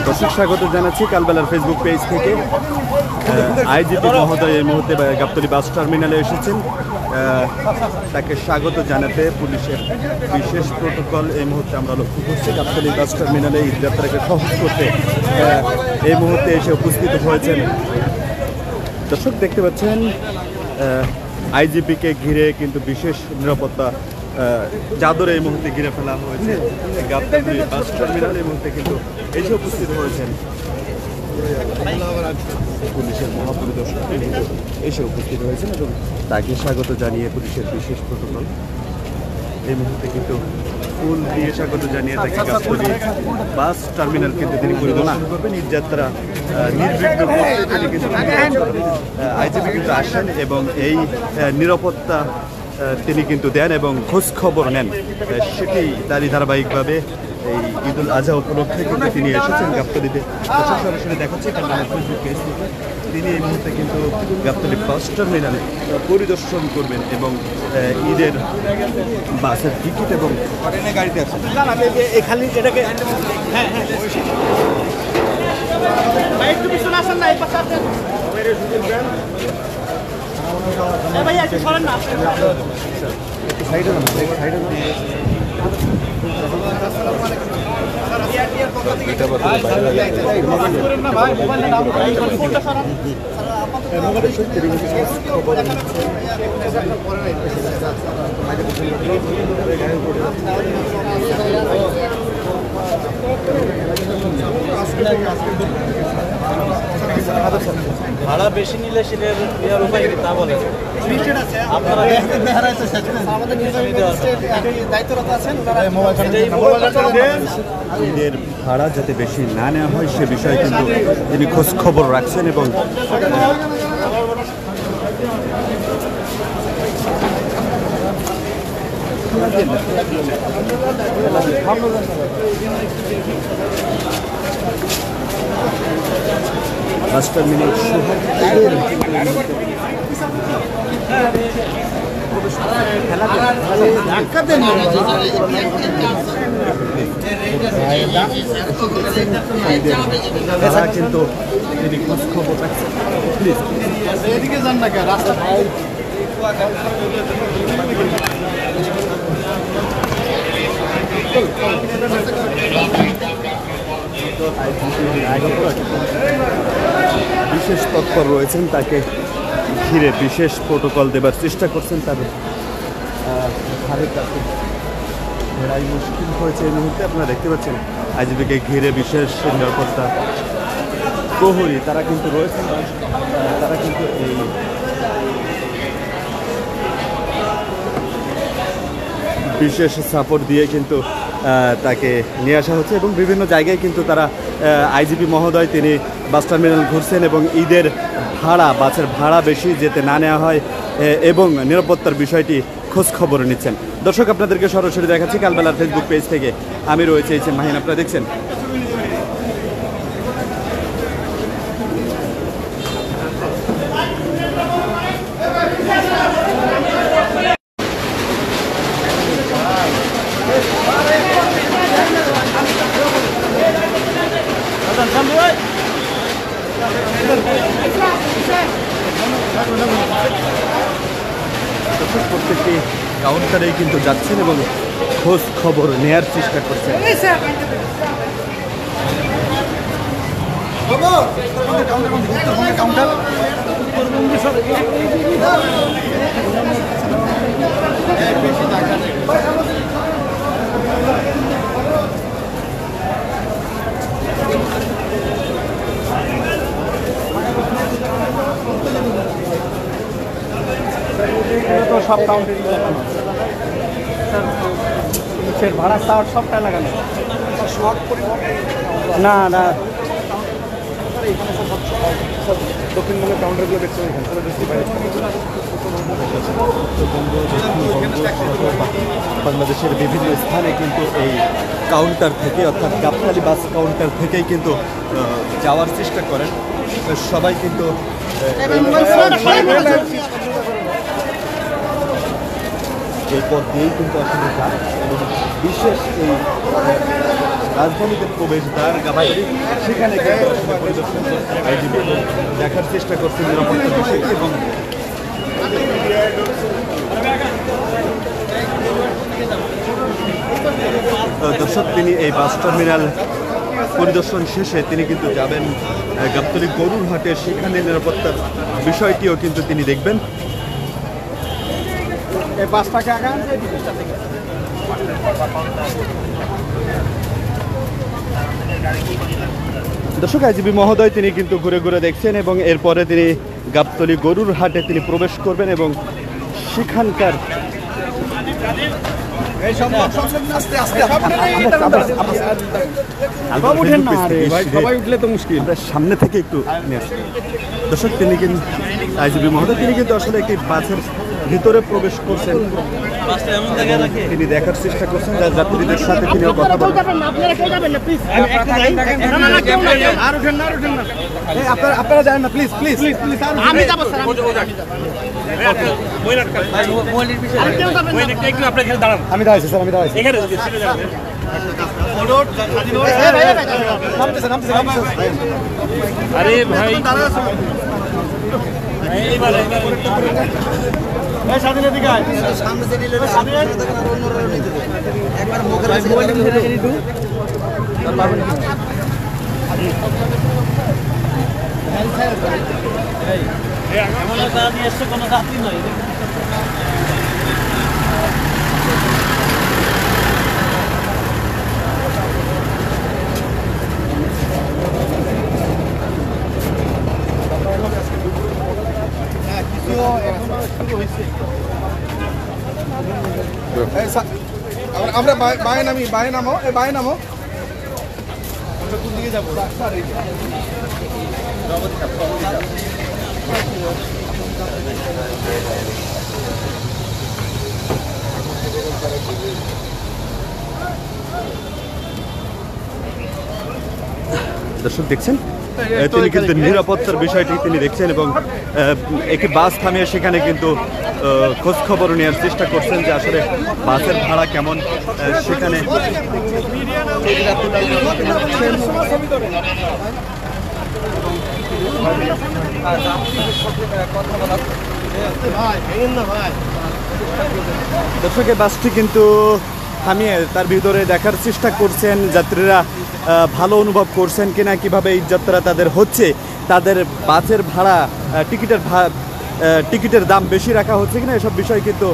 দর্শক স্বাগত জানাচ্ছি কালবেলার ফেসবুক পেজ থেকে। আইজিপি মহোদয় এই মুহূর্তে গাবতলী বাস টার্মিনালে এসেছেন। তাকে স্বাগত জানাতে পুলিশের বিশেষ প্রোটোকল এই মুহূর্তে আমরা লক্ষ্য করছি। গাবতলী বাস টার্মিনালে ঈদযাত্রাকে সহজ করতে এই মুহূর্তে এসে উপস্থিত হয়েছেন। দর্শক দেখতে পাচ্ছেন আইজিপিকে ঘিরে কিন্তু বিশেষ নিরাপত্তা চাদরে এই মুহূর্তে ঘিরে ফেলা হয়েছে। গাবতলী বাস টার্মিনালে এই মুহূর্তে কিন্তু এসে উপস্থিত হয়েছেন পুলিশের মহাপরিদর্শক এসে উপস্থিত হয়েছেন এবং তাকে স্বাগত জানিয়ে পুলিশের বিশেষ প্রোটোকল এই মুহূর্তে কিন্তু ফুল দিয়ে স্বাগত জানিয়ে তাকে গাবতলী বাস টার্মিনাল কিন্তু তিনি পরিদর্শন করবেন। ঈদযাত্রা নির্বিঘ্ন তিনি কিন্তু আইজিপি কিন্তু আসেন এবং এই নিরাপত্তা তিনি কিন্তু দেন এবং খোঁজ খবর নেন। সেটি তারই ধারাবাহিকভাবে এই ঈদুল আজহা উপলক্ষে কিন্তু তিনি এসেছেন গাবতলীতে। সরাসরি দেখাচ্ছে কারণ ফেসবুক পেজ থেকে তিনি এই মুহূর্তে কিন্তু গাবতলী বাস টার্মিনালে পরিদর্শন করবেন এবং ঈদের বাসের টিকিট এবং গাড়িতে আসেন। ভাড়া বেশি নিলে সেটার দেওয়ার উপায় কি তা বলে ঈদের ভাড়া যাতে বেশি না নেওয়া হয় সে বিষয়ে কিন্তু তিনি খোঁজ খবর রাখছেন এবং বাস টার্মিনাল কিন্তু তিনি খোঁজ খবর রাখছেন। প্লিজ এদিকে যান না রাস্তা বিশেষ তৎপর রয়েছেন, তাকে ঘিরে বিশেষ প্রোটোকল দেবার চেষ্টা করছেন। তার হারের কাছে ঘেরাই মুশকিল হয়েছে এই মুহূর্তে। আপনারা দেখতে পাচ্ছেন আইজিপিকে ঘিরে বিশেষ নিরাপত্তা প্রহরী তারা কিন্তু রয়েছেন। তারা কিন্তু এই বিশেষ সাপোর্ট দিয়ে কিন্তু তাকে নিয়ে আসা হচ্ছে এবং বিভিন্ন জায়গায় কিন্তু তারা আইজিপি মহোদয় তিনি বাস টার্মিনাল ঘুরছেন এবং ঈদের ভাড়া বাসের ভাড়া বেশি যেতে না নেওয়া হয় এবং নিরাপত্তার বিষয়টি খোঁজ খবর নিচ্ছেন। দর্শক আপনাদেরকে সরাসরি দেখাচ্ছি কালবেলার ফেসবুক পেজ থেকে। আমি রয়েছে এই মাহিন, আপনারা দেখছেন। প্রত্যেকটি কাউন্টারেই কিন্তু যাচ্ছেন এবং খোঁজ খবর নেয়ার চেষ্টা করছেন। সব কাউন্টার ভাড়া চাওয়ার সবটা লাগানো না না দক্ষিণবঙ্গের কাউন্টারগুলো দেখতে বাংলাদেশের বিভিন্ন স্থানে কিন্তু এই কাউন্টার থেকে অর্থাৎ গাবতলী বাস কাউন্টার থেকেই কিন্তু যাওয়ার চেষ্টা করেন সবাই কিন্তু। এই পথ দিয়েই কিন্তু আসলে যায় এবং বিশেষ এই রাজধানীতে প্রবেশদ্বার গাবাগাড়ি সেখানে কিন্তু আসলে পরিদর্শন করছেন আইজিপি এবং দেখার চেষ্টা করছেন নিরাপত্তার বিষয়টি এবং দর্শক তিনি এই বাস টার্মিনাল পরিদর্শন শেষে তিনি কিন্তু যাবেন গাবতলী গরুর হাটে, সেখানে নিরাপত্তার বিষয়টিও কিন্তু তিনি দেখবেন। এই বাসটাকে দর্শক আইজিপি মহোদয় তিনি কিন্তু ঘুরে ঘুরে দেখছেন এবং এরপরে তিনি গাবতলী গরুর হাটে তিনি প্রবেশ করবেন এবং সেখানকার সামনে থেকে একটু দর্শক তিনি কিন্তু আইজিপি মহোদয় তিনি কিন্তু আসলে একটি বাসের ভিতরে প্রবেশ করছেন, তিনি দেখার চেষ্টা করছেন যাত্রীদের সাথে তিনিও কথা বলবেন। আপনারা জানেন না, প্লিজ প্লিজ প্লিজ আমি যাবো স্যার, আমি দাঁড়াইছি স্যার, আমি দাঁড়াইছি আরে ভাই স্বাধীনের দিকে কোনো যাত্রী নয়। আমরা বায়ে নামি, বায়ে নামো, এই বায়ে নামো। আমরা কোন দিকে যাবো? দর্শক দেখছেন তিনি কিন্তু নিরাপত্তার বিষয়টি তিনি দেখছেন এবং একটি বাস থামিয়ে সেখানে কিন্তু খোঁজ খবর নেওয়ার চেষ্টা করছেন যে আসলে বাসের ভাড়া কেমন সেখানে। দর্শকের বাসটি কিন্তু থামিয়ে তার ভিতরে দেখার চেষ্টা করছেন যাত্রীরা ভালো অনুভব করছেন কিনা, কিভাবে এই যাত্রা তাদের হচ্ছে, তাদের বাসের ভাড়া টিকিটের দাম বেশি রাখা হচ্ছে কিনা, এসব বিষয় কিন্তু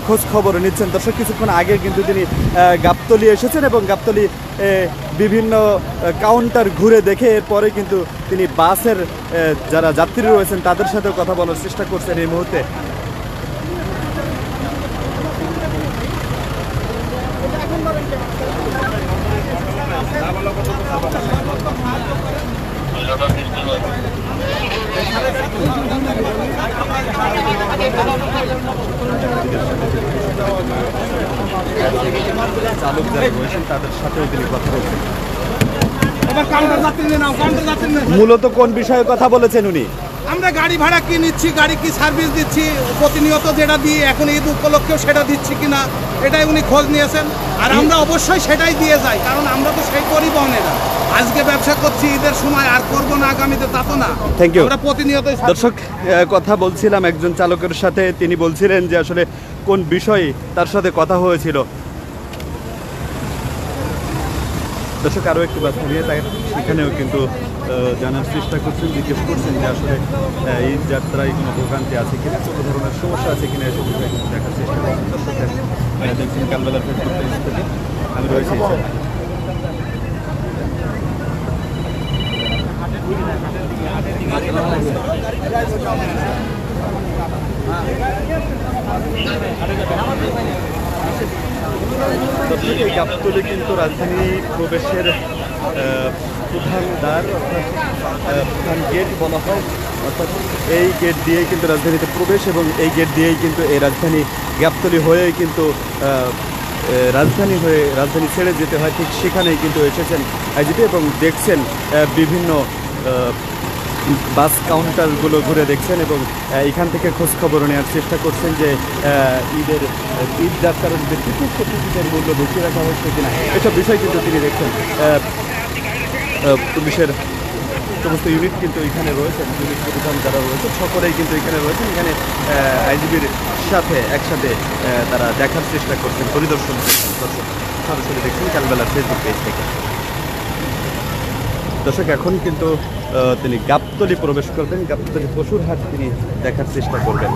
খোঁজ খবর নিচ্ছেন। দর্শক কিছুক্ষণ আগে কিন্তু তিনি গাবতলী এসেছেন এবং গাবতলী বিভিন্ন কাউন্টার ঘুরে দেখে এরপরে কিন্তু তিনি বাসের যারা যাত্রী রয়েছেন তাদের সাথেও কথা বলার চেষ্টা করছেন এই মুহূর্তে। চালক যারা রয়েছেন তাদের সাথেও তিনি কথা বলছেন। মূলত কোন বিষয়ে কথা বলেছেন উনি? আমরা গাড়ি ভাড়া কি নিচ্ছি, গাড়ি কি সার্ভিস দিচ্ছি, প্রতিনিয়ত যেটা দিই এখন ঈদ উপলক্ষেও সেটা দিচ্ছি কিনা এটাই উনি খোঁজ নিয়েছেন। আর আমরা অবশ্যই সেটাই দিয়ে যাই, কারণ আমরা তো সেই পরিবহনেরা আজকে ব্যবসা করছি, ঈদের সময় আর করবো না আগামীতে তা তো না। Thank you. আমরা প্রতিনিয়ত দর্শক কথা বলছিলাম একজন চালকের সাথে, তিনি বলছিলেন যে আসলে কোন বিষয়ে তার সাথে কথা হয়েছিল। দর্শক আরও একটু বাস নিয়ে তাই সেখানেও কিন্তু জানার চেষ্টা করছেন, জিজ্ঞেস করছেন যে আসলে এই যাত্রায় কোনো ভোগান্তি আছে কিনা, কোনো ধরনের সমস্যা আছে কিনা, এসব বিষয়ে কিন্তু দেখার চেষ্টা করছেন। দর্শক দেখছেন কালবেলার ফেসবুক পেজ থেকে আমি রয়েছি। এই গাবতলী কিন্তু রাজধানী প্রবেশের প্রধান দ্বার অর্থাৎ প্রধান গেট বলা হয়, অর্থাৎ এই গেট দিয়েই কিন্তু রাজধানীতে প্রবেশ এবং এই গেট দিয়েই কিন্তু এই রাজধানী গাবতলী হয়েই কিন্তু রাজধানী ছেড়ে যেতে হয়। ঠিক সেখানেই কিন্তু এসেছেন আইজিপি এবং দেখছেন বিভিন্ন বাস কাউন্টারগুলো ঘুরে দেখছেন এবং এখান থেকে খোঁজ খবর নেওয়ার চেষ্টা করছেন যে ঈদ যাত্রার যে টিকিটের মূল্য ঢুকিয়ে রাখা হচ্ছে কিনা এসব বিষয় কিন্তু তিনি দেখছেন। পুলিশের সমস্ত ইউনিট কিন্তু এখানে রয়েছেন, ইউনিট প্রধান যারা রয়েছে সকলেই কিন্তু এখানে রয়েছেন। এখানে আইজিবির সাথে একসাথে তারা দেখার চেষ্টা করছেন, পরিদর্শন করছেন। দর্শক সরাসরি দেখছেন কালবেলার ফেসবুক পেজ থেকে। দর্শক এখন কিন্তু তিনি গাবতলী প্রবেশ করবেন, গাবতলী পশুর হাট তিনি দেখার চেষ্টা করবেন।